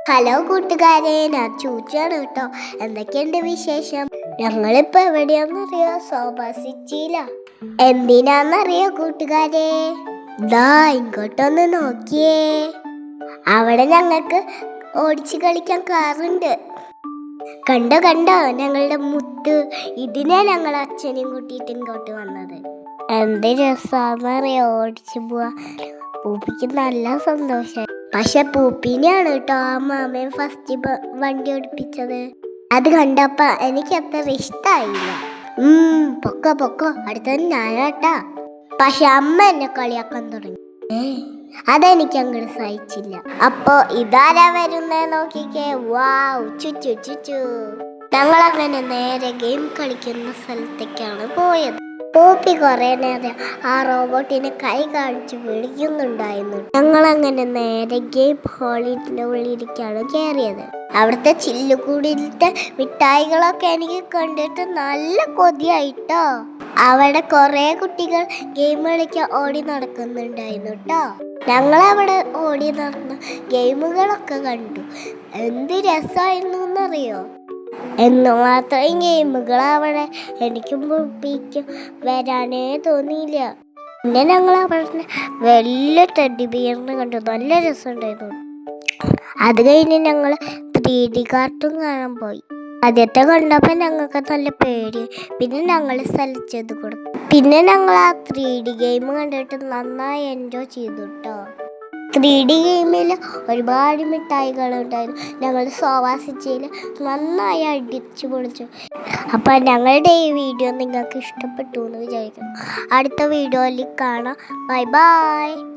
Hello കൂട്ടുകാരെ, ഞാൻ ചൂച്ചാണ് കേട്ടോ. എന്തൊക്കെയുണ്ട് വിശേഷം? ഞങ്ങളിപ്പോ എവിടെയാന്നറിയോ? സോഫ സിറ്റിയില. എന്തിനാന്നറിയോ കൂട്ടുകാരെ? ദാ ഇങ്ങോട്ടൊന്ന് നോക്കിയേ. അവിടെ ഞങ്ങൾക്ക് ഓടിച്ചു കളിക്കാൻ കാറുണ്ട്. കണ്ടോ കണ്ടോ ഞങ്ങളുടെ മുത്ത്. ഇതിനാ ഞങ്ങൾ അച്ഛനെയും കൂട്ടിയിട്ട് ഇങ്ങോട്ട് വന്നത്. എന്ത് രസാന്നറിയോ ഓടിച്ചു പോവാ. പൂപ്പിക്ക് നല്ല സന്തോഷം. പക്ഷെ പൂപ്പിനെയാണ് കേട്ടോ ആ മാമൻ ഫസ്റ്റ് വണ്ടി ഓടിപ്പിച്ചത്. അത് കണ്ടപ്പ എനിക്ക് അത്ര ഇഷ്ടായില്ല. പൊക്കോ പൊക്കോ, അടുത്തത് ഞാനാട്ടാ. പക്ഷെ അമ്മ എന്നെ കളിയാക്കാൻ തുടങ്ങി. അതെനിക്ക് അങ്ങോട്ട് സഹിച്ചില്ല. അപ്പൊ ഇതാരാ വരുന്നേ നോക്കിക്കേ. വാവ്, ചുച്ചു ചുച്ചു. ഞങ്ങളങ്ങനെ നേരെ ഗെയിം കളിക്കുന്ന സ്ഥലത്തേക്കാണ് പോയത്. പൂപ്പി കുറെ നേരം ആ റോബോട്ടിനെ കൈ കാണിച്ച് വിളിക്കുന്നുണ്ടായിരുന്നു. ഞങ്ങളങ്ങനെ നേരെ ഗെയിം ഹാളിന്റെ ഉള്ളിലേക്കാണ് കയറിയത്. അവിടുത്തെ ചില്ലുകൂടിലത്തെ മിഠായികളൊക്കെ എനിക്ക് കണ്ടിട്ട് നല്ല കൊതിയായിട്ടോ. അവിടെ കുറെ കുട്ടികൾ ഗെയിം കളിക്കാൻ ഓടി നടക്കുന്നുണ്ടായിരുന്നു കേട്ടോ. ഞങ്ങളവിടെ ഓടി നടന്ന ഗെയിമുകളൊക്കെ കണ്ടു. എന്ത് രസമായിരുന്നു എന്നറിയോ? എന്ന് മാത്രം ഗെയിമുകൾ അവിടെ എനിക്കും പൂപ്പിക്കും വരാനേ തോന്നിയില്ല. പിന്നെ ഞങ്ങൾ അവിടെ വലിയ ടെഡി ബിയറിനെ കണ്ടു. നല്ല രസമുണ്ടായിരുന്നു. അത് കഴിഞ്ഞ് ഞങ്ങൾ 3D കാർട്ടൂൺ കാണാൻ പോയി. ആദ്യത്തെ കണ്ടപ്പോൾ ഞങ്ങൾക്ക് നല്ല പേടി. പിന്നെ ഞങ്ങൾ സലിച്ചത് കൊടുത്തു. പിന്നെ ഞങ്ങൾ ആ 3D ഗെയിം കണ്ടിട്ട് നന്നായി എൻജോയ് ചെയ്തു കേട്ടോ. 3D ഗെയിമിൽ ഒരുപാട് മിഠായികൾ ഉണ്ടായിരുന്നു. ഞങ്ങൾ സോഫ സിറ്റിയിൽ നന്നായി അടിച്ചു പൊളിച്ചു. അപ്പം ഞങ്ങളുടെ ഈ വീഡിയോ നിങ്ങൾക്ക് ഇഷ്ടപ്പെട്ടു എന്ന് വിചാരിക്കുന്നു. അടുത്ത വീഡിയോയിൽ കാണാം. Bye bye.